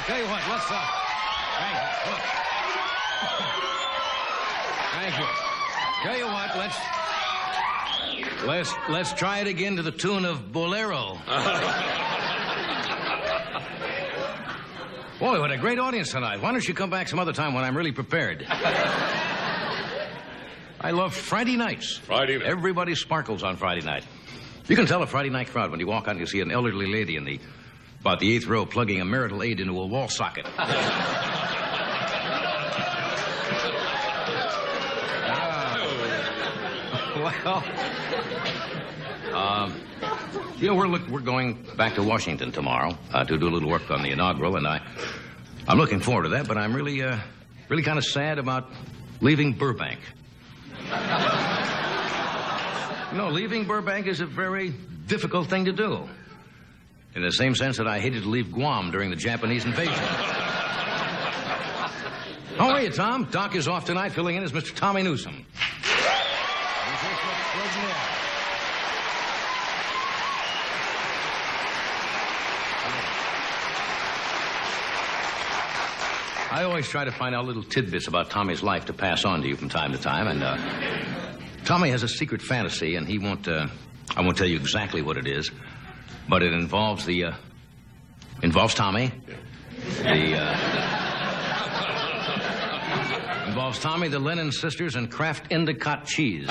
I'll tell you what, let's, Thank you. Tell you what, let's try it again to the tune of Bolero. Boy, what a great audience tonight. Why don't you come back some other time when I'm really prepared? I love Friday nights. Friday night. Everybody sparkles on Friday night. You can tell a Friday night crowd when you walk out and you see an elderly lady in about the 8th row plugging a marital aid into a wall socket. We're going back to Washington tomorrow to do a little work on the inaugural, and I'm looking forward to that, but I'm really kind of sad about leaving Burbank. Leaving Burbank is a very difficult thing to do. In the same sense that I hated to leave Guam during the Japanese invasion. How are you, Tom? Doc is off tonight, filling in as Mr. Tommy Newsom. I always try to find out little tidbits about Tommy's life to pass on to you from time to time, and Tommy has a secret fantasy, and I won't tell you exactly what it is, but it involves Tommy. Involves Tommy, the Lennon sisters, and Kraft Endicott cheese.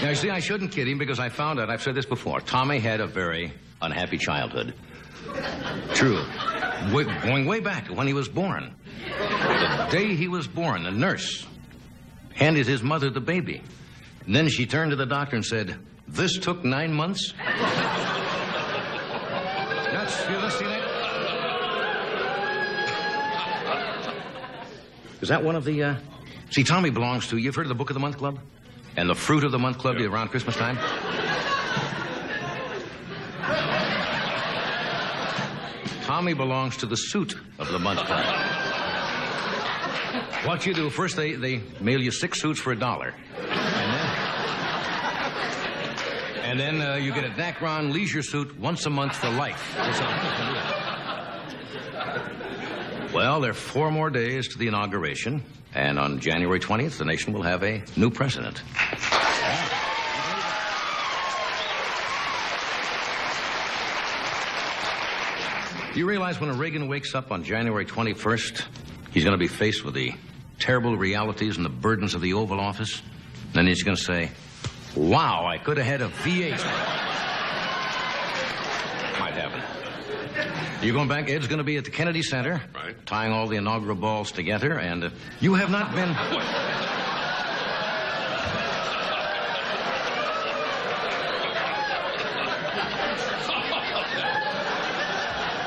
Now, you see, I shouldn't kid him because I found out, I've said this before, Tommy had a very unhappy childhood. True. Going way back to when he was born. The day he was born, the nurse handed his mother the baby. And then she turned to the doctor and said, "This took 9 months?" You listening to that? Is that one of the, See, Tommy belongs to, you've heard of the Book of the Month Club? And the Fruit of the Month Club around Christmas time? Tommy belongs to the Suit of the Month Club. What you do, first they mail you 6 suits for $1. And then you get a Dacron leisure suit once a month for life. Well, there are 4 more days to the inauguration, and on January 20th, the nation will have a new president. Do you realize when Reagan wakes up on January 21st, he's going to be faced with the terrible realities and the burdens of the Oval Office? And then he's going to say, "Wow, I could have had a V8. Might happen. You're going back. Ed's going to be at the Kennedy Center, right, tying all the inaugural balls together, and you have not been...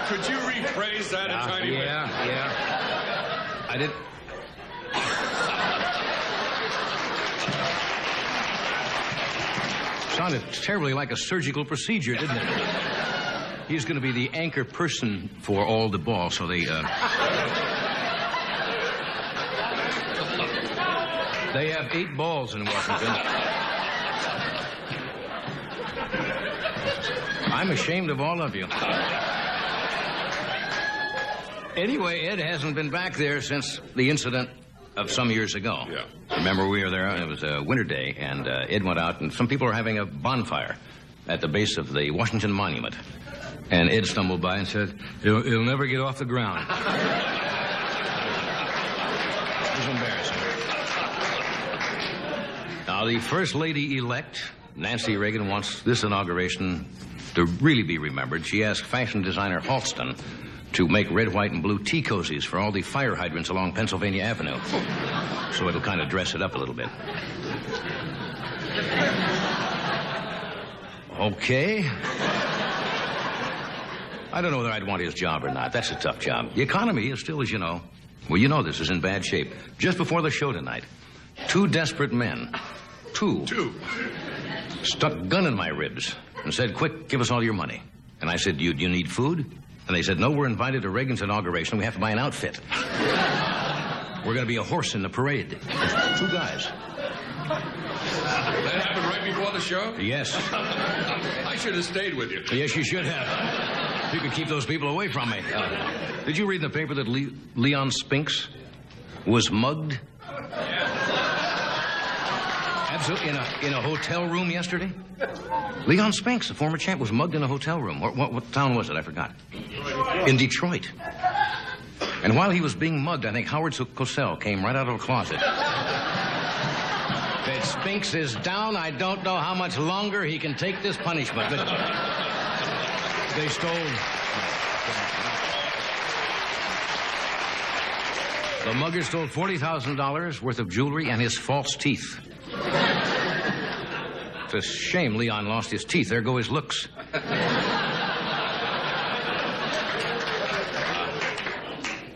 Could you rephrase that a tiny bit? Yeah. I did... Sounded terribly like a surgical procedure, didn't it? He's going to be the anchor person for all the balls, so they have 8 balls in Washington. I'm ashamed of all of you. Anyway, Ed hasn't been back there since the incident of some years ago. Yeah. Remember, we were there, and it was a winter day, and Ed went out, and some people were having a bonfire at the base of the Washington Monument. And Ed stumbled by and said, it'll never get off the ground. It was embarrassing. Now, the First Lady-elect, Nancy Reagan, wants this inauguration to really be remembered. She asked fashion designer Halston to make red, white, and blue tea cozies for all the fire hydrants along Pennsylvania Avenue. So it'll kind of dress it up a little bit. Okay. I don't know whether I'd want his job or not. That's a tough job. The economy is still, as you know, well, you know this, is in bad shape. Just before the show tonight, 2 desperate men, two, stuck a gun in my ribs and said, "Quick, give us all your money." And I said, do you need food? And they said, "No, we're invited to Reagan's inauguration. We have to buy an outfit. We're going to be a horse in the parade." 2 guys. That happened right before the show? Yes. I should have stayed with you. Yes, you should have. You could keep those people away from me. Did you read in the paper that Leon Spinks was mugged? Absolutely, in a hotel room yesterday? Leon Spinks, the former champ, was mugged in a hotel room. What town was it? I forgot. In Detroit. And while he was being mugged, I think Howard Cosell came right out of a closet. That Spinks is down. I don't know how much longer he can take this punishment. But they stole... The mugger stole $40,000 worth of jewelry and his false teeth. It's a shame Leon lost his teeth. There go his looks.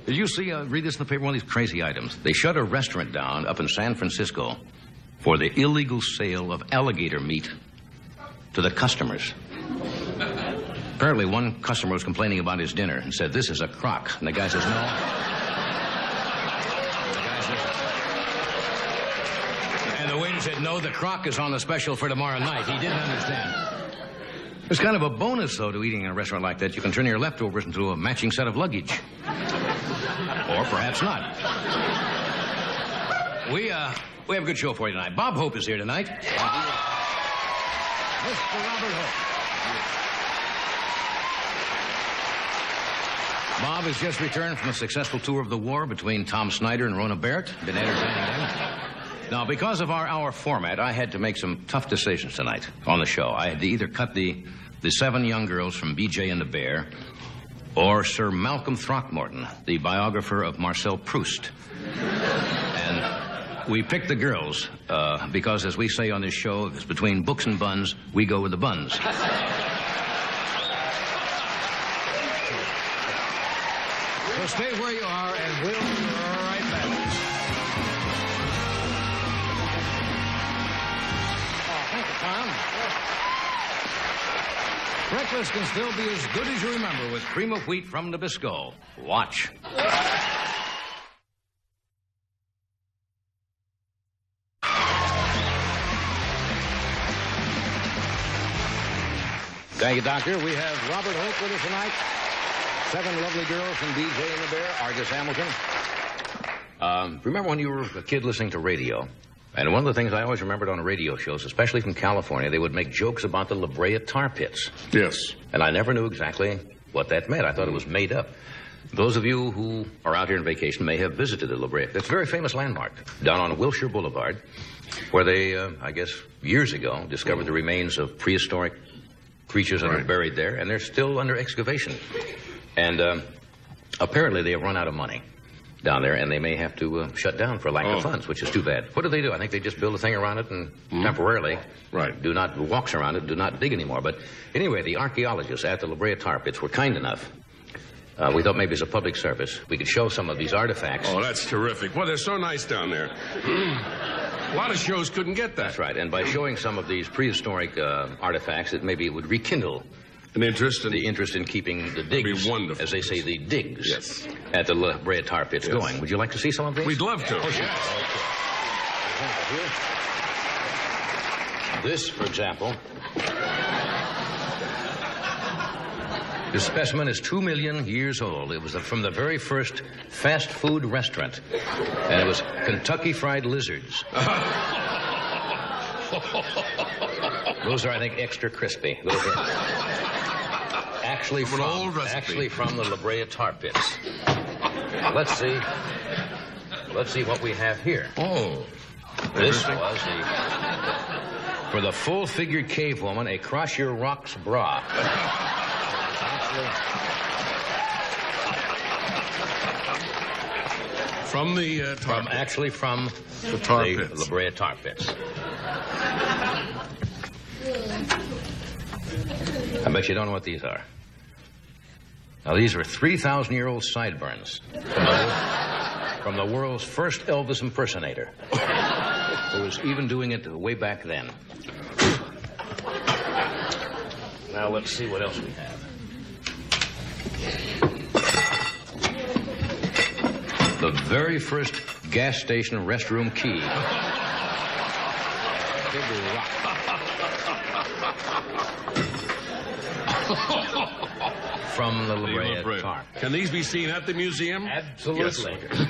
Did you see, read this in the paper, one of these crazy items? They shut a restaurant down up in San Francisco for the illegal sale of alligator meat to the customers. Apparently, one customer was complaining about his dinner and said, "This is a crock." And the guy says, "No." And the waiter said, "No, the crock is on the special for tomorrow night." He didn't understand. There's kind of a bonus, though, to eating in a restaurant like that. You can turn your leftovers into a matching set of luggage. Or perhaps not. We have a good show for you tonight. Bob Hope is here tonight. Mr. Robert Hope. Bob has just returned from a successful tour of the war between Tom Snyder and Rona Barrett. Been entertaining them. Now, because of our hour format, I had to make some tough decisions tonight on the show. I had to either cut the 7 young girls from B.J. and the Bear, or Sir Malcolm Throckmorton, the biographer of Marcel Proust. And we picked the girls because, as we say on this show, if it's between books and buns, we go with the buns. So stay where you are, and we'll be right back. Oh, thank you, Tom. Breakfast can still be as good as you remember with cream of wheat from Nabisco. Watch. Thank you, Doctor. We have Robert Hope with us tonight. 7 lovely girls from B.J. and the Bear. Argus Hamilton. Remember when you were a kid listening to radio? And one of the things I always remembered on radio shows, especially from California, they would make jokes about the La Brea tar pits. Yes. And I never knew exactly what that meant. I thought it was made up. Those of you who are out here on vacation may have visited the La Brea. It's a very famous landmark down on Wilshire Boulevard, where they, I guess, years ago, discovered the remains of prehistoric creatures that are buried there, and they're still under excavation. And apparently they have run out of money down there, and they may have to shut down for lack of funds, which is too bad. What do? I think they just build a thing around it and temporarily do not walks around it, do not dig anymore. But anyway, the archaeologists at the La Brea tar pits were kind enough. We thought maybe as a public service we could show some of these artifacts. Oh, that's terrific. Well, they're so nice down there. A lot of shows couldn't get that. That's right. And by showing some of these prehistoric artifacts, maybe it would rekindle the interest in keeping the digs, be wonderful. As they say, the digs at the La Brea tar pits going. Would you like to see some of these? We'd love to. Oh, sure. Okay. This, for example, this specimen is 2 million years old. It was from the very first fast food restaurant, and it was Kentucky Fried Lizards. Those are, I think, extra crispy. Those are actually from the La Brea tar pits. Let's see what we have here. Oh. This was for the full-figured cave woman, a Cross Your Rocks bra. From the tar pits. Actually from the tar pits. La Brea tar pits. I bet you don't know what these are. Now, these are 3,000-year-old sideburns from the world's first Elvis impersonator, who was even doing it way back then. Now, let's see what else we have. The very first gas station restroom key. Big rock. From the La Brea Tar. Can these be seen at the museum? Absolutely. Yes.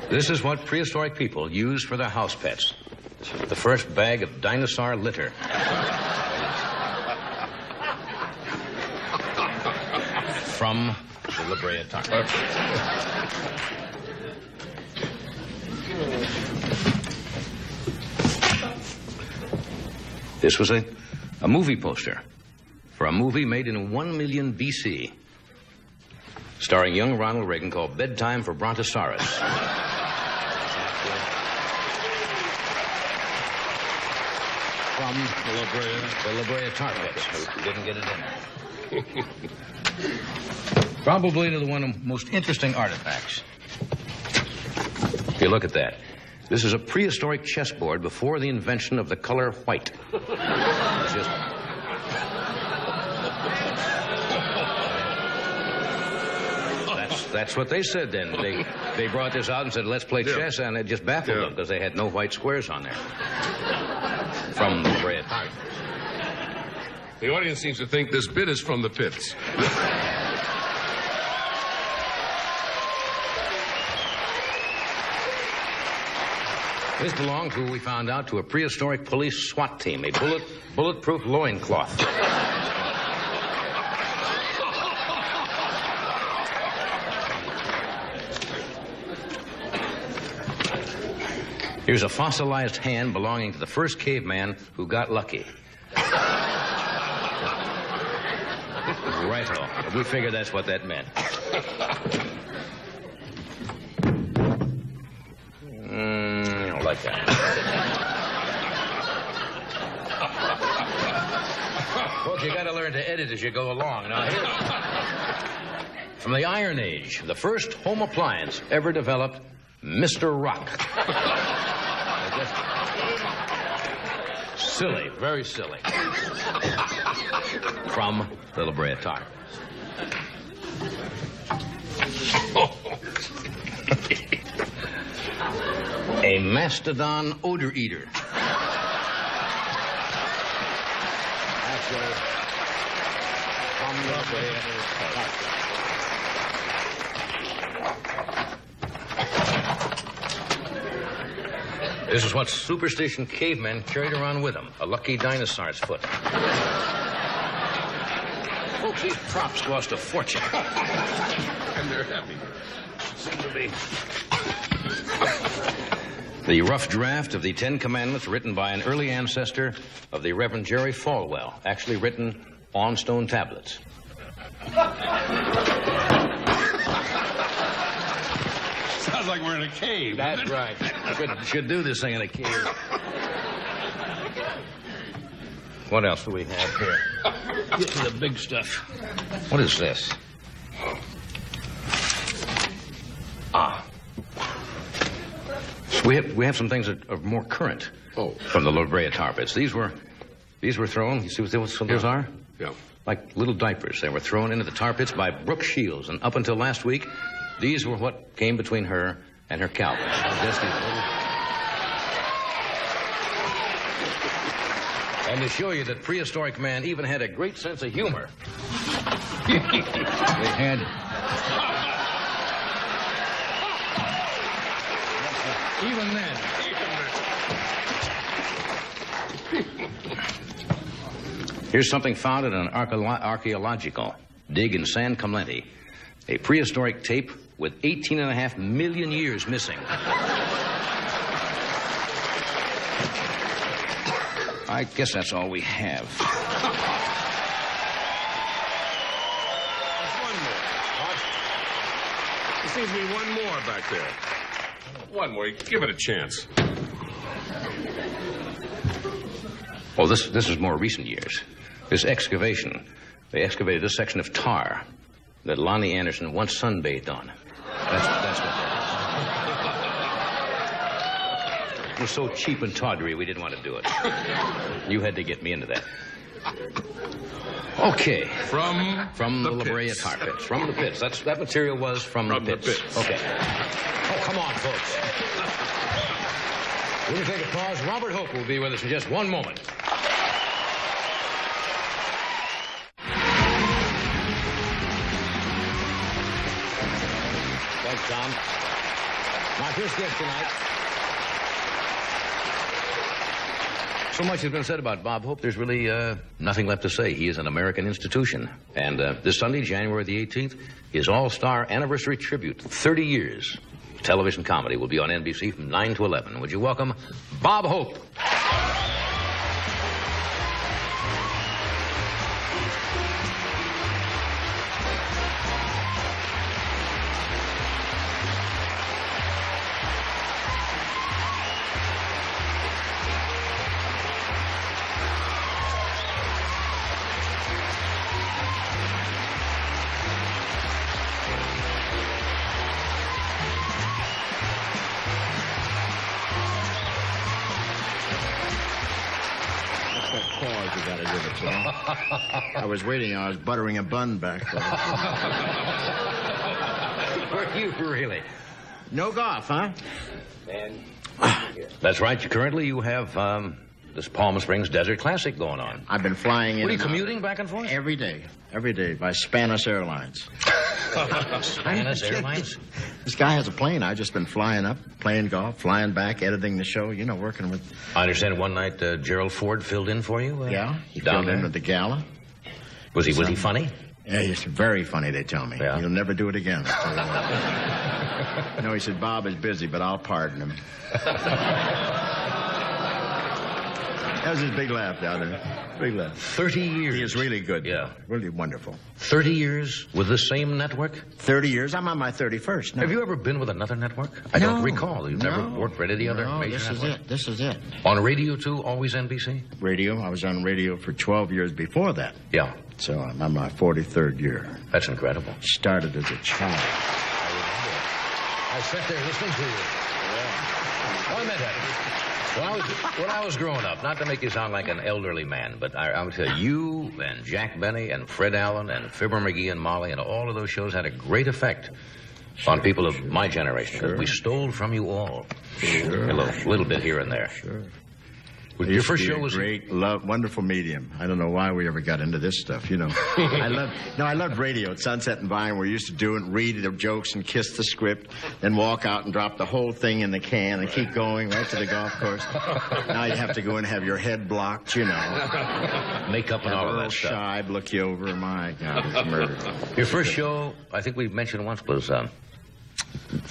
This is what prehistoric people used for their house pets. The first bag of dinosaur litter. From the La Brea Tar. This was a movie poster for a movie made in 1 million BC, starring young Ronald Reagan, called Bedtime for Brontosaurus. From the La Brea Tar Pits, who didn't get it in. Probably one of the most interesting artifacts. If you look at that. This is a prehistoric chessboard before the invention of the color white. It's just... That's what they said then. They brought this out and said, let's play chess, and it just baffled them because they had no white squares on there. From the Brea Tar. The audience seems to think this bit is from the pits. This belonged, who we found out, to a prehistoric police SWAT team, a bulletproof loincloth. Here's a fossilized hand belonging to the first caveman who got lucky. Righto. We figured that's what that meant. Like that. Folks, you got to learn to edit as you go along. Now, here, from the Iron Age, the first home appliance ever developed, Mr. Rock. Silly, very silly. From the La Brea Tar. A mastodon odor eater. Actually, from the La Brea Tar. This is what superstition cavemen carried around with them, a lucky dinosaur's foot. Folks, these props cost a fortune. And they're heavy. Seem to be. The rough draft of the Ten Commandments written by an early ancestor of the Reverend Jerry Falwell, actually written on stone tablets. Sounds like we're in a cave. That's right. Should do this thing in a cave. What else do we have here? Get to the big stuff. What is this? We have some things that are more current. Oh. From the La Brea Tar Pits. These were thrown. You see what those are? Yeah. Like little diapers. They were thrown into the tar pits by Brooke Shields, and up until last week, these were what came between her and her Calvin. Just these little... And to show you that prehistoric man even had a great sense of humor, they had... Even then. Here's something found at an archaeological dig in San Clemente. A prehistoric tape with 18.5 million years missing. I guess that's all we have. There's one more. There seems to be one more back there. One more. Give it a chance. Oh, this is more recent years. This excavation, they excavated this section of tar that Lonnie Anderson once sunbathed on. That's what that is. It was so cheap and tawdry, we didn't want to do it. You had to get me into that. Okay. From the La Brea pits. tar pits. From the pits. That material was from the pits. Okay. Oh, come on, folks. We're going to take a pause. Robert Hope will be with us in just one moment. Thanks, Tom. My first guest tonight. So much has been said about Bob Hope, there's really nothing left to say. He is an American institution. And this Sunday, January the 18th, his all-star anniversary tribute, 30 years. Television comedy will be on NBC from 9 to 11. Would you welcome Bob Hope? I was waiting. I was buttering a bun back there. Were you really? No golf, huh? That's right. Currently, you have this Palm Springs Desert Classic going on. I've been flying in. What are you and out commuting back and forth? every day by Spanish Airlines. Spanish Airlines? This guy has a plane. I've just been flying up, playing golf, flying back, editing the show. You know, working with. I understand one night Gerald Ford filled in for you. Yeah, he down filled there in at the gala. Was he funny? Yeah, he's very funny, they tell me. Yeah. He'll never do it again. No, he said, Bob is busy, but I'll pardon him. That was his big laugh down there. Big laugh. 30 years. He is really good. Yeah. Really wonderful. 30 years with the same network? 30 years. I'm on my 31st. No. Have you ever been with another network? I don't recall. You've never worked for any of the other major networks? This is it. On radio, too? Always NBC? Radio. I was on radio for 12 years before that. Yeah. So I'm on my 43rd year. That's incredible. Started as a child. I sat there listening to you. Yeah. Oh, I meant that. When I was growing up, not to make you sound like an elderly man, but I would tell you and Jack Benny and Fred Allen and Fibber McGee and Molly and all of those shows had a great effect on people of my generation. Sure. We stole from you all. Sure. A little bit here and there. Sure. Your first show was great, wonderful medium. I don't know why we ever got into this stuff, you know. I loved radio at Sunset and Vine. We used to do it and read the jokes and kiss the script, then walk out and drop the whole thing in the can and keep going right to the golf course. Now you have to go and have your head blocked, you know. Makeup and all of that stuff. Shibe look you over. My God, it's murder. Your first show, I think we mentioned once, was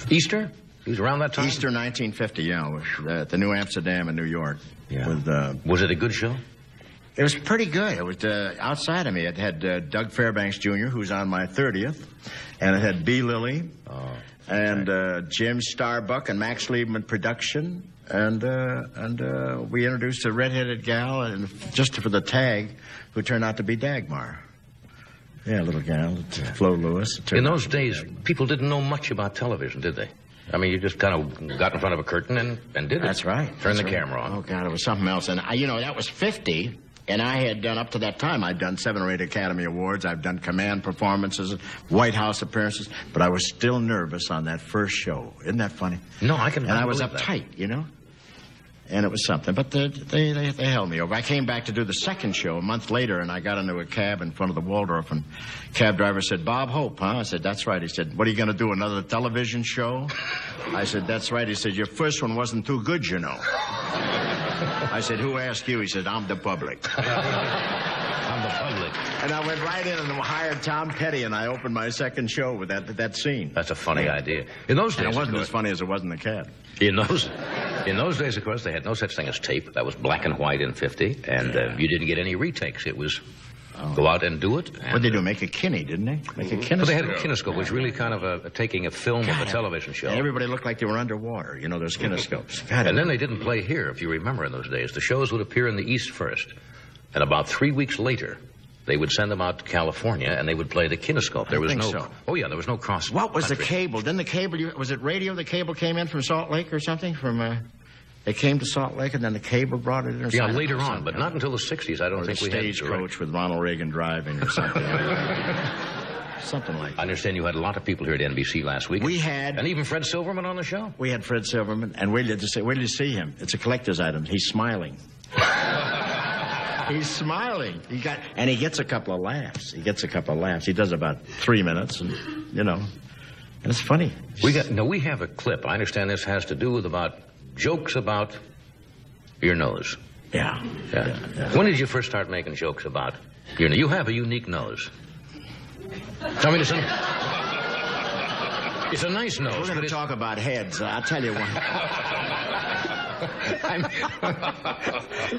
Easter? It was around that time? Easter 1950, yeah, at the New Amsterdam in New York. Yeah. With, was it a good show? It was pretty good. It was outside of me. It had Doug Fairbanks Jr., who's on my 30th, and it had B. Lilly, and Jim Starbuck and Max Liebman production, and we introduced a redheaded gal, and just for the tag, who turned out to be Dagmar. Yeah, a little gal, Flo Lewis. In those days, people didn't know much about television, did they? I mean, you just kind of got in front of a curtain and did it. That's right. Turned the camera on. Oh, God, it was something else. And, that was 50, and I had done, up to that time, I'd done 7 or 8 Academy Awards. I've done command performances, White House appearances, but I was still nervous on that first show. Isn't that funny? No, I can. And I was uptight, you know? And it was something. But they held me over. I came back to do the second show a month later, and I got into a cab in front of the Waldorf, and cab driver said, Bob Hope, huh? I said, that's right. He said, what are you going to do, another television show? I said, that's right. He said, your first one wasn't too good, you know. I said, who asked you? He said, I'm the public. I'm the public. And I went right in and hired Tom Petty, and I opened my second show with that scene. That's a funny idea. In those days, and it wasn't as funny as it was in the cab. In those days, of course, they had no such thing as tape. That was black and white in 50, and you didn't get any retakes. It was go out and do it. What'd they do? Make a kinney, didn't they? Make a kinescope. Well, they had a kinescope, which was really kind of taking a film of a television show. And everybody looked like they were underwater. You know, those kinescopes. And then they didn't play here, if you remember in those days. The shows would appear in the East first, and about 3 weeks later, they would send them out to California, and they would play the kinescope. There was no. So. Oh yeah, there was no cross. What was the cable? Didn't the cable? Was it radio? The cable came in from Salt Lake or something? From They came to Salt Lake, and then the cable brought it in. Or Yeah, something. later on, but not until the 60s. I don't Or the think we had stagecoach with Ronald Reagan driving or something like that. Something like I that. understand you had a lot of people here at NBC last week. We had... And even Fred Silverman on the show? We had Fred Silverman, and wait till you see him. It's a collector's item. He's smiling. He's smiling. And he gets a couple of laughs. He does about 3 minutes, and, and it's funny. We have a clip. I understand this has to do with jokes about your nose. Yeah. When did you first start making jokes about your nose? You have a unique nose. I mean, it's a nice nose. We're going to talk about heads. I'll tell you one.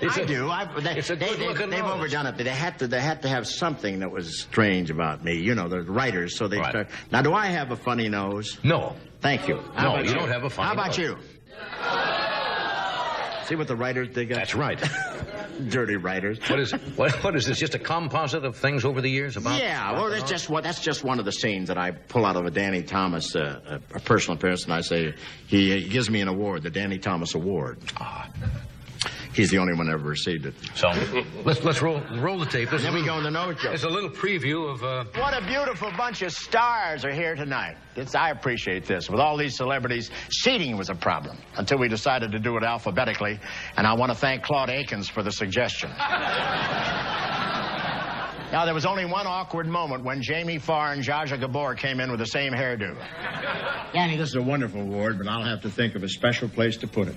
They've overdone it. But they had to have something that was strange about me. The writers. So they start. Now, do I have a funny nose? No. Thank you. No, you don't have a funny nose. How about you? See what the writers dig up? That's right. Dirty writers. What is this? Just a composite of things over the years about? Yeah. Well, that's just one of the scenes that I pull out of a Danny Thomas, a personal appearance, and I say he gives me an award, the Danny Thomas Award. He's the only one that ever received it. So let's roll the tape. And then we go in the nose joke. It's a little preview of. What a beautiful bunch of stars are here tonight. I appreciate this. With all these celebrities, seating was a problem until we decided to do it alphabetically. And I want to thank Claude Akins for the suggestion. Now, there was only one awkward moment when Jamie Farr and Zsa Zsa Gabor came in with the same hairdo. Danny, this is a wonderful award, but I'll have to think of a special place to put it.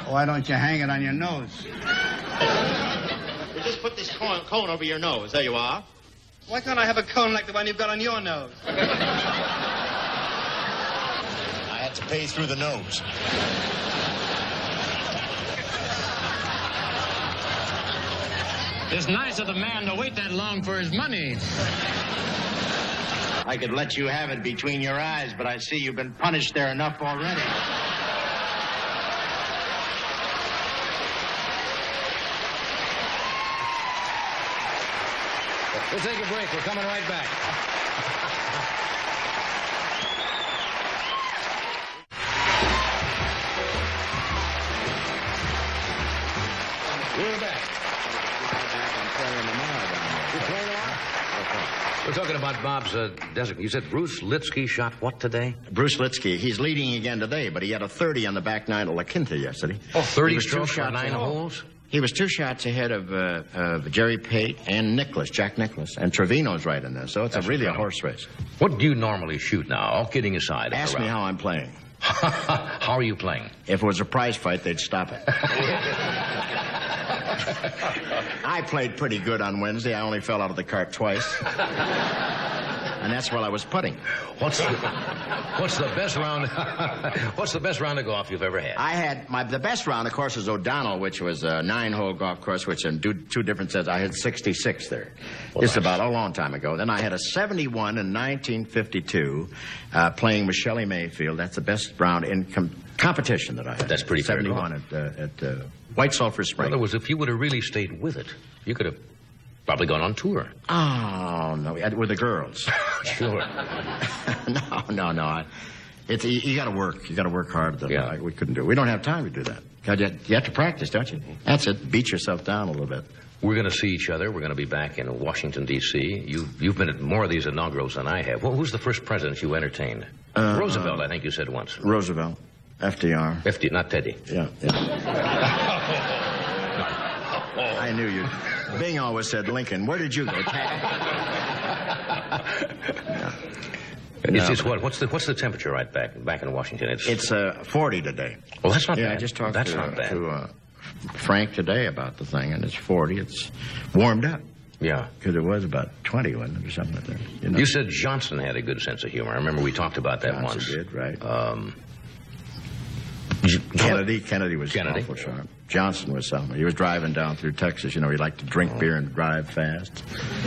Why don't you hang it on your nose? You just put this cone over your nose. There you are. Why can't I have a cone like the one you've got on your nose? I had to pay through the nose. It's nice of the man to wait that long for his money. I could let you have it between your eyes, but I see you've been punished there enough already. We'll take a break. We're coming right back. We're back. We're talking about Bob's desert. You said Bruce Litsky shot what today? Bruce Litsky. He's leading again today, but he had a 30 on the back nine of La Quinta yesterday. Oh, 30 strokes for 9 holes? He was 2 shots ahead of Jerry Pate and Jack Nicklaus. And Trevino's right in there, so it's really a horse race. What do you normally shoot now, all kidding aside? Ask me how I'm playing. How are you playing? If it was a prize fight, they'd stop it. I played pretty good on Wednesday. I only fell out of the cart twice. And that's while I was putting. What's the best round? What's the best round of golf you've ever had? I had the best round, of course, was O'Donnell, which was a 9-hole golf course, which in 2 different sets. I had 66 there. Well, just about a long time ago. Then I had a 71 in 1952, playing with Shelley Mayfield. That's the best round in competition that I had. That's pretty fair. 71 at White Sulphur Spring. In other words, if you would have really stayed with it, you could have probably gone on tour. Oh, no, with the girls. Sure. No. You got to work. You got to work hard. Yeah. We couldn't do it. We don't have time to do that. You have to practice, don't you? That's it. Beat yourself down a little bit. We're going to see each other. We're going to be back in Washington, D.C. You've been at more of these inaugurals than I have. Well, who's the first president you entertained? Roosevelt, I think you said once. Roosevelt. FDR. Not Teddy. Yeah. I knew you. Bing always said Lincoln. Where did you go? It's what? What's the temperature right back in Washington? It's 40 today. Well, that's not bad. I just talked to Frank today about the thing, and it's 40. It's warmed up. Yeah. Because it was about 20, wasn't it, or something like that? You said Johnson had a good sense of humor. I remember we talked about that Johnson once. Did, right. Kennedy was awful sharp. Johnson was something. He was driving down through Texas. He liked to drink beer and drive fast.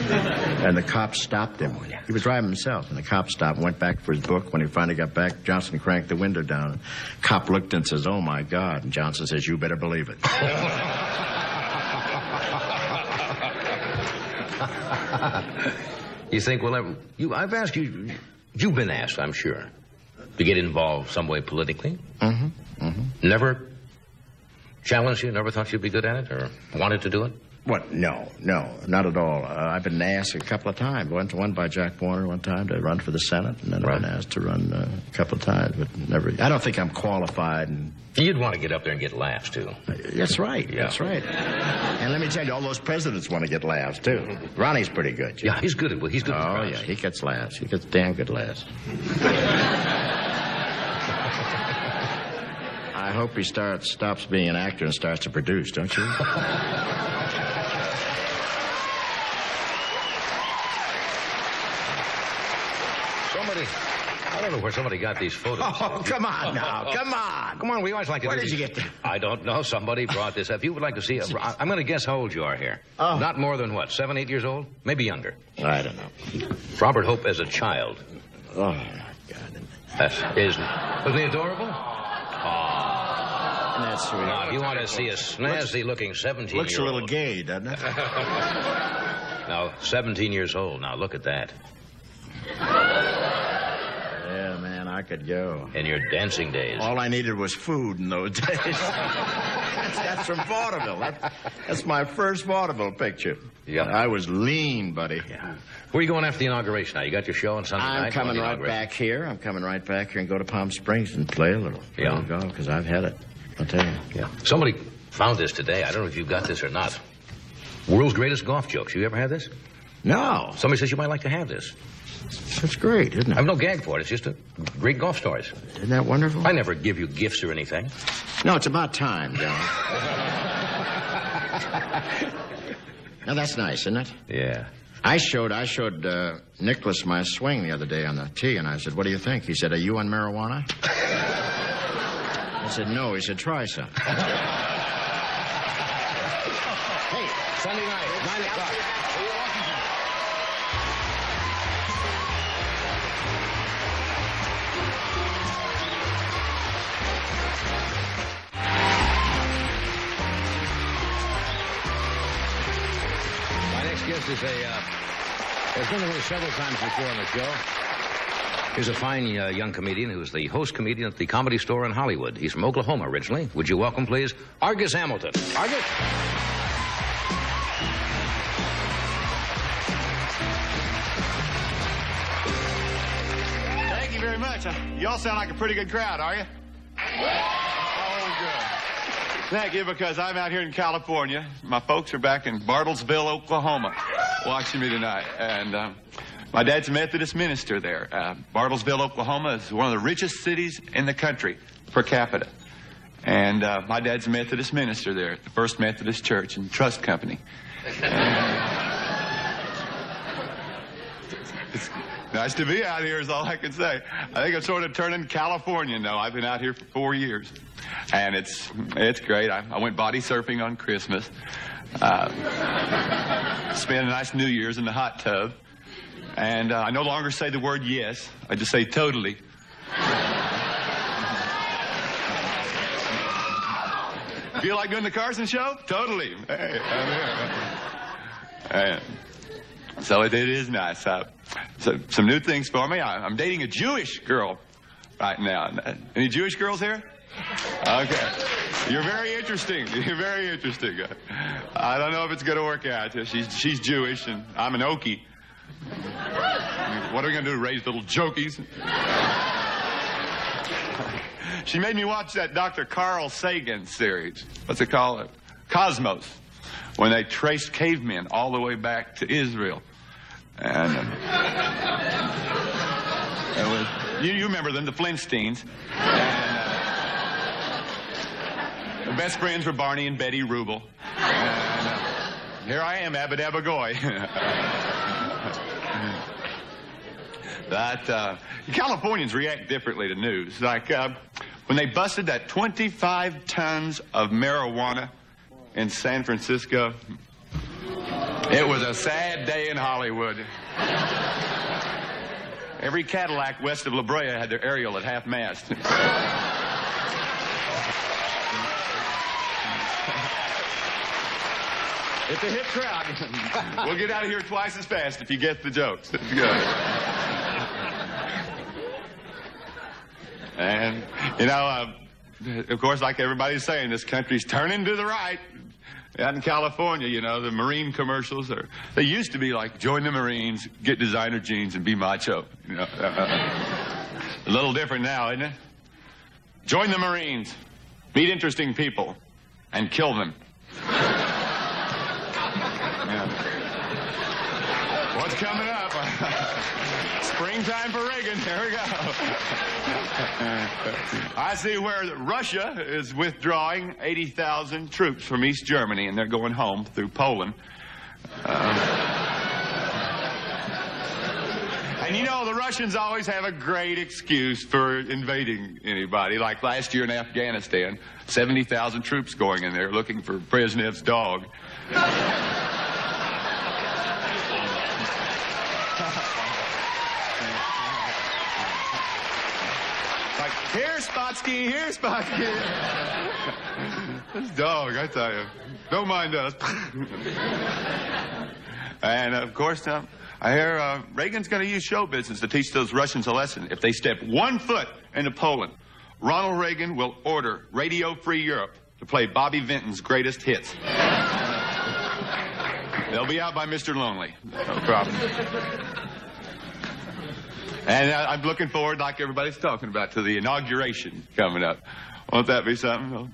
And the cops stopped him. He was driving himself, and the cop stopped and went back for his book. When he finally got back, Johnson cranked the window down. And cop looked and says, "Oh, my God." And Johnson says, "You better believe it." You think, I've asked you, you've been asked, I'm sure. to get involved some way politically? Mm-hmm. Mm-hmm. Never challenged you? Never thought you'd be good at it or wanted to do it? What? No, not at all. I've been asked a couple of times. One by Jack Warner one time to run for the Senate, and then I've been asked to run a couple of times, but never. I don't think I'm qualified. And you'd want to get up there and get laughs, too. That's right. Yeah. That's right. And let me tell you, all those presidents want to get laughs, too. Ronnie's pretty good, Jim. Yeah, he's good at he's good at Oh, crowds. yeah, he gets laughs. He gets damn good laughs. I hope he stops being an actor and starts to produce, don't you? I don't know where somebody got these photos. Oh, come on now. Come on. Come on, we always like to Where do did these. you get them? I don't know. Somebody brought this up. If you would like to see it, I'm going to guess how old you are here. Oh. Not more than, what, 7, 8 years old? Maybe younger. I don't know. Robert Hope as a child. Oh, my God. Wasn't he adorable? That's sweet. Now, if you want to see a snazzy-looking 17-year-old... Looks a little gay, doesn't it? Now, 17 years old. Now, look at that. Yeah, man, I could go. In your dancing days. All I needed was food in those days. That's from vaudeville. That's my first vaudeville picture. Yeah. I was lean, buddy. Yeah. Where are you going after the inauguration? Now, you got your show on Sunday night? I'm coming right back here. I'm coming right back here and go to Palm Springs and play a little. Yeah. Golf, because I've had it. I'll tell you. Yeah. Somebody found this today. I don't know if you've got this or not. World's greatest golf jokes. You ever had this? No. Somebody says you might like to have this. That's great, isn't I it? have no gag for it. It's just great golf stories. Isn't that wonderful? I never give you gifts or anything. No, it's about time, John. Now, that's nice, isn't it? Yeah. I showed Nicholas my swing the other day on the tee, and I said, what do you think? He said, are you on marijuana? I said, no. He said, try some. Hey, Sunday night, 9 o'clock. My next guest is has been here several times before on the show. He's a fine young comedian who's the host comedian at the Comedy Store in Hollywood. He's from Oklahoma originally. Would you welcome, please, Argus Hamilton. Argus. Thank you very much. Y'all sound like a pretty good crowd, are you? Oh, good. Thank you, because I'm out here in California. My folks are back in Bartlesville, Oklahoma, watching me tonight. And my dad's a Methodist minister there. Bartlesville, Oklahoma is one of the richest cities in the country per capita. And my dad's a Methodist minister there at the First Methodist Church and Trust Company. It's nice to be out here is all I can say. I think I'm sort of turning Californian, though. I've been out here for 4 years. And it's great. I went body surfing on Christmas. Spent a nice New Year's in the hot tub. And I no longer say the word yes. I just say totally. Feel like doing the Carson show? Totally. Hey, I'm here. So it is nice. So some new things for me. I'm dating a Jewish girl right now. Any Jewish girls here? Okay. You're very interesting. You're very interesting. I don't know if it's going to work out. She's Jewish, and I'm an Okie. What are we going to do, raise little jokies? She made me watch that Dr. Carl Sagan series. What's it called? Cosmos. When they traced cavemen all the way back to Israel. And you remember them, the Flintstones. And the best friends were Barney and Betty Rubel. And here I am, Abadabagoy. That Californians react differently to news. Like when they busted that 25 tons of marijuana in San Francisco, it was a sad day in Hollywood. Every Cadillac west of La Brea had their aerial at half-mast. It's a hit crowd. We'll get out of here twice as fast if you get the jokes. It's good. And, of course, like everybody's saying, this country's turning to the right. Out in California, the Marine commercials they used to be like, join the Marines, get designer jeans, and be macho. A little different now, isn't it? Join the Marines, meet interesting people, and kill them. What's coming up? Springtime for Reagan. Here we go. I see where Russia is withdrawing 80,000 troops from East Germany, and they're going home through Poland. And the Russians always have a great excuse for invading anybody. Like last year in Afghanistan, 70,000 troops going in there looking for Brezhnev's dog. Like, here, Spotsky, here, Spotsky. This dog, I tell you, don't mind us. And, of course, I hear Reagan's going to use show business to teach those Russians a lesson. If they step 1 foot into Poland, Ronald Reagan will order Radio Free Europe to play Bobby Vinton's greatest hits. They'll be out by Mr. Lonely. No problem. And I'm looking forward, like everybody's talking about, to the inauguration coming up. Won't that be something? Well,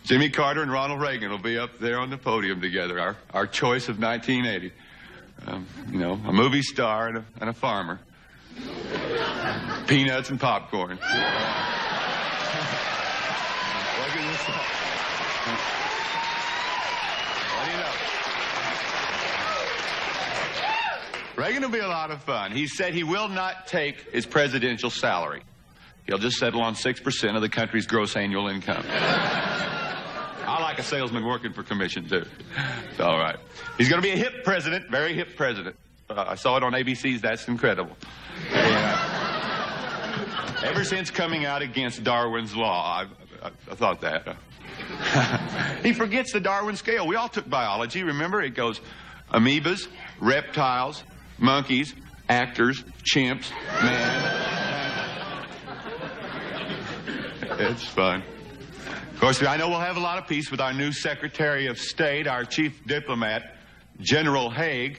Jimmy Carter and Ronald Reagan will be up there on the podium together, our choice of 1980. A movie star and a farmer. Peanuts and popcorn. Look at this. What do you know? Reagan will be a lot of fun. He said he will not take his presidential salary. He'll just settle on 6% of the country's gross annual income. I like a salesman working for commission, too. It's all right. He's going to be a hip president, very hip president. I saw it on ABC's That's Incredible. Ever since coming out against Darwin's Law, I thought that. He forgets the Darwin scale. We all took biology, remember? It goes amoebas, reptiles, monkeys, actors, chimps, man. It's fun. Of course, I know we'll have a lot of peace with our new Secretary of State, our chief diplomat, General Haig.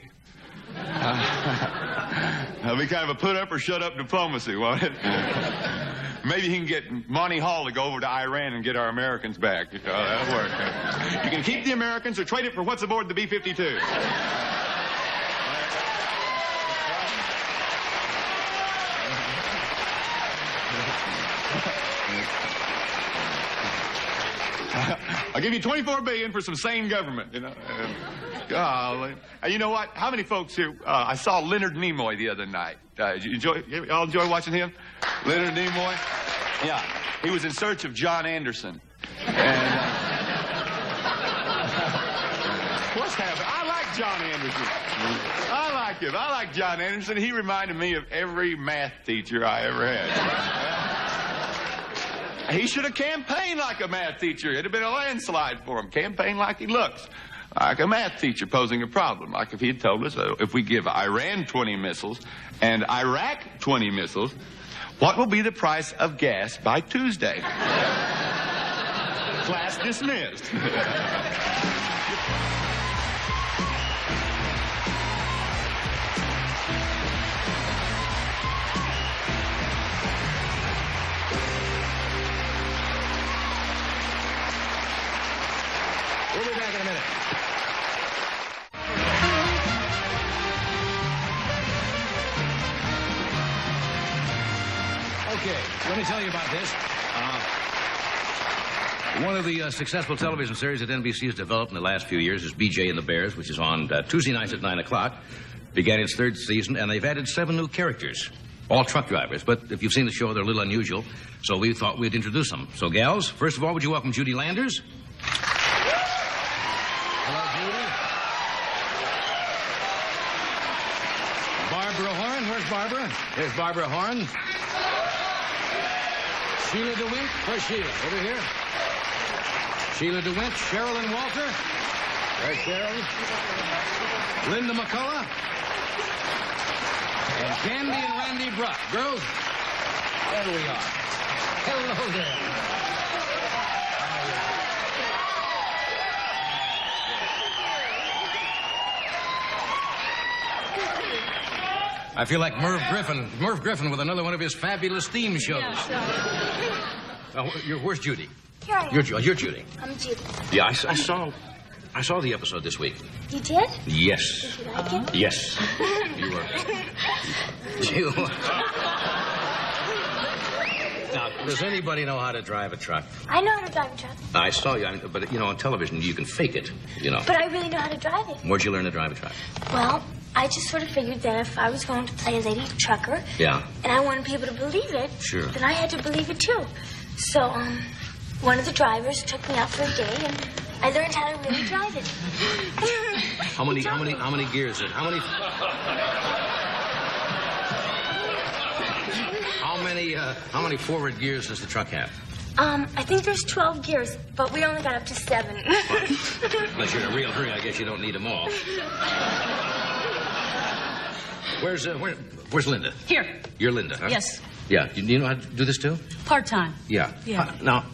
That'll be kind of a put-up or shut-up diplomacy, won't it? Maybe he can get Monty Hall to go over to Iran and get our Americans back. That'll work. You can keep the Americans or trade it for what's aboard the B-52. I'll give you $24 billion for some sane government, Golly. You know what? How many folks here? I saw Leonard Nimoy the other night. Y'all enjoy watching him? Leonard Nimoy? Yeah. He was in search of John Anderson. And, what's happening? I like John Anderson. I like him. I like John Anderson. He reminded me of every math teacher I ever had. He should have campaigned like a math teacher. It'd have been a landslide for him. Campaign like he looks. Like a math teacher posing a problem. Like if he had told us, if we give Iran 20 missiles and Iraq 20 missiles, what will be the price of gas by Tuesday? Class dismissed. We'll be back in a minute. Okay, let me tell you about this. One of the successful television series that NBC has developed in the last few years is BJ and the Bears, which is on Tuesday nights at 9 o'clock. Began its 3rd season, and they've added 7 new characters. All truck drivers, but if you've seen the show, they're a little unusual, so we thought we'd introduce them. So, gals, first of all, would you welcome Judy Landers? Hello, Judy. Barbara Horn. Where's Barbara? There's Barbara Horn. Sheila DeWint. Where's Sheila? Over here. Sheila DeWint. Sherilyn Walter. There's Cheryl. Linda McCullough. And Candy and Randy Bruck. Girls, There we are. Hello there. I feel like Merv Griffin with another one of his fabulous theme shows. Where's Judy? Here I am. You're Judy. I'm Judy. Yeah, I saw the episode this week. You did? Yes. Did you like it? Yes. You were. Now, does anybody know how to drive a truck? I know how to drive a truck. I saw you, but on television you can fake it, But I really know how to drive it. Where'd you learn to drive a truck? Well, I just sort of figured that if I was going to play a lady trucker, Yeah. and I wanted people to believe it, Sure. then I had to believe it too. So, one of the drivers took me out for a day, and I learned how to really drive it. How many gears is it? How many forward gears does the truck have? I think there's 12 gears, but we only got up to 7. Unless you're in a real hurry, I guess you don't need them all. Where's Linda? Here. You're Linda, huh? Yes. Yeah. Do you know how to do this too? Part-time. Yeah. Yeah. Now,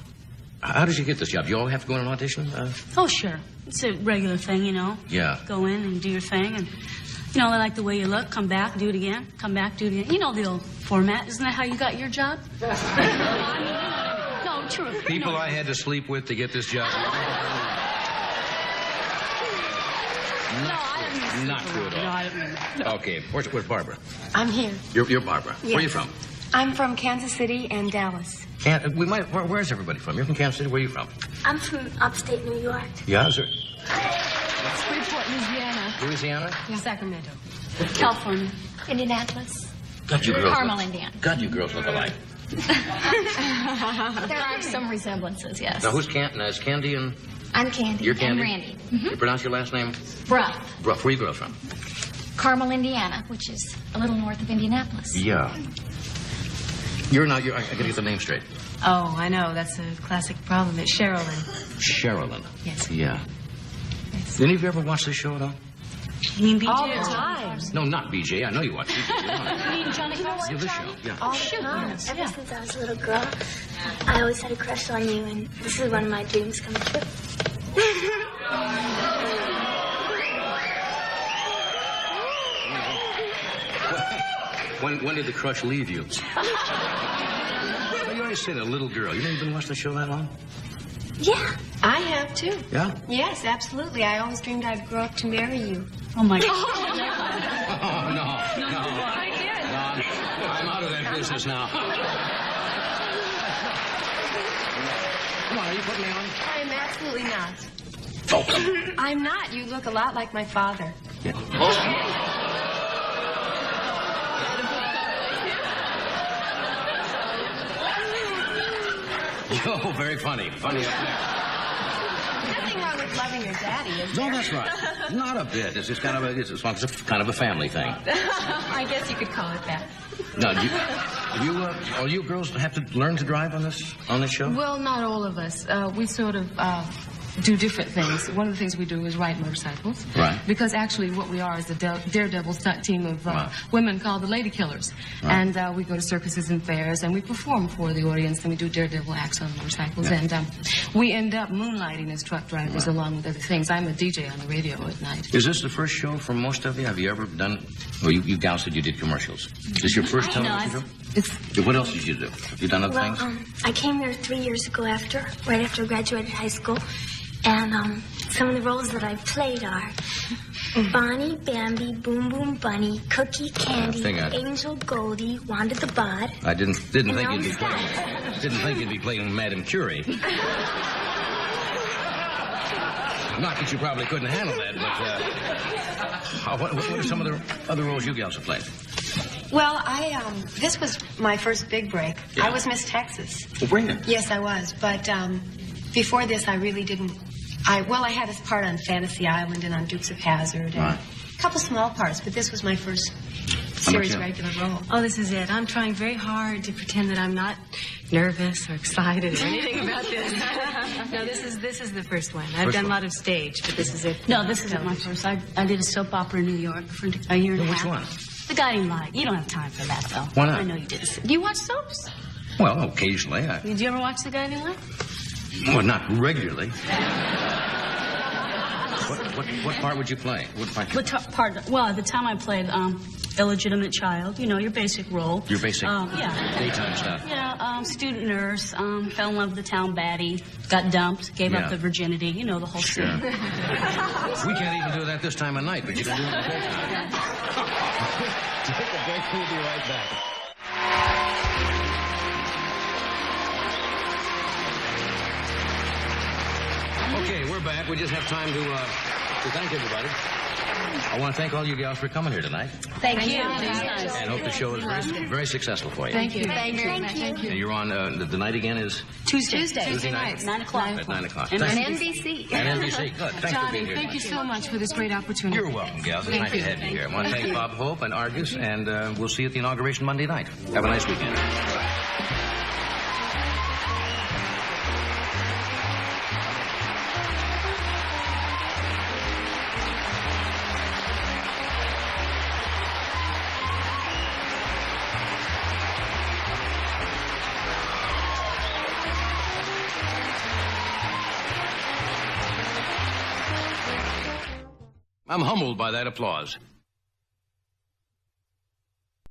how did you get this job? You all have to go in an audition? Oh, sure. It's a regular thing, Yeah. Go in and do your thing, and, they like the way you look. Come back, do it again. Come back, do it again. You know the old format. Isn't that how you got your job? No, true. People I had to sleep with to get this job. Not true at all. No, I don't mean that. Okay. Where's Barbara? I'm here. You're Barbara. Yes. Where are you from? I'm from Kansas City and Dallas. Where's everybody from? You're from Kansas City. Where are you from? I'm from upstate New York. Yeah, sir. Freeport, Louisiana. Louisiana? Yeah. Sacramento. California. Indianapolis. God, you girls. Carmel, Indiana. God, you girls look alike. There are some resemblances, yes. Now, who's Candy? Is Candy and... I'm Candy. You're Candy? And Randy. You pronounce your last name? Bruff. Bruff. Where are you girls from? Carmel, Indiana, which is a little north of Indianapolis. Yeah. I gotta get the name straight. Oh, I know. That's a classic problem. It's Sherilyn. Sherilyn. Yes. Yeah. Any of you ever watch this show at all? You mean BJ? All the time. No, not BJ. I know you watch BJ. You mean Johnny Carson? Yeah, this show. Yeah. All the time. Ever since I was a little girl, I always had a crush on you, and this is one of my dreams come true. When did the crush leave you? You always said a little girl. You know you've been watching the show that long? Yeah. I have, too. Yeah? Yes, absolutely. I always dreamed I'd grow up to marry you. Oh, my God. Oh, no. I did. No, I'm out of that business now. Come on, are you putting me on? I am absolutely not. Oh, come on. I'm not. You look a lot like my father. Yeah. Oh, very funny. Funny up there. Nothing wrong with loving your daddy, is there? No, that's right. Not a bit. It's just kind of a family thing. I guess you could call it that. Now, all you girls have to learn to drive on this show? Well, not all of us. We sort of do different things. One of the things we do is ride motorcycles. Right. Because actually what we are is a daredevil stunt team of Right. women called the Lady Killers. Right. And we go to circuses and fairs, and we perform for the audience, and we do daredevil acts on motorcycles. Yeah. And we end up moonlighting as truck drivers along with other things. I'm a DJ on the radio at night. Is this the first show for most of you? Have you ever done... Well, you gals said you did commercials. Is this your first television show? What else did you do? Have you done other things? I came here 3 years ago right after I graduated high school. And some of the roles that I've played are Bonnie, Bambi, Boom Boom Bunny, Cookie Candy, Angel Goldie, Wanda the Bod. I didn't think you'd be playing Madame Curie. Not that you probably couldn't handle that, but what are some of the other roles you gals have played? Well, this was my first big break. Yeah. I was Miss Texas. Well, bring it. Yes, I was. But before this, I really didn't. I had a part on Fantasy Island and on Dukes of Hazzard and a couple small parts, but this was my first series regular role. Oh, this is it. I'm trying very hard to pretend that I'm not nervous or excited or anything about this. No, this is the first one. I've done a lot of stage, but this is it. No, this isn't my first. I did a soap opera in New York for a year and a half. Which one? The Guiding Light. You don't have time for that, though. Why not? I know you did. Do you watch soaps? Well, occasionally. Did you ever watch The Guiding Light? Well, not regularly. What part would you play? Part? Well, at the time I played illegitimate child. You know, your basic role. Your basic daytime stuff. Yeah, student nurse, fell in love with the town baddie, got dumped, gave up the virginity. You know, the whole scene. We can't even do that this time of night, but you can do it in the daytime. Take a break. We'll be right back. Okay, we're back. We just have time to thank everybody. I want to thank all you gals for coming here tonight. Thank you. And hope the show is very, very successful for you. Thank you. Thank you. And you're on, the night again is? Tuesday night. 9 o'clock. At 9 o'clock. And NBC. And NBC. Good. Thanks for being here. Thank you so much for this great opportunity. You're welcome, gals. It's nice to have you here. I want to thank Bob Hope and Argus, and we'll see you at the inauguration Monday night. Have a nice weekend. I'm humbled by that applause.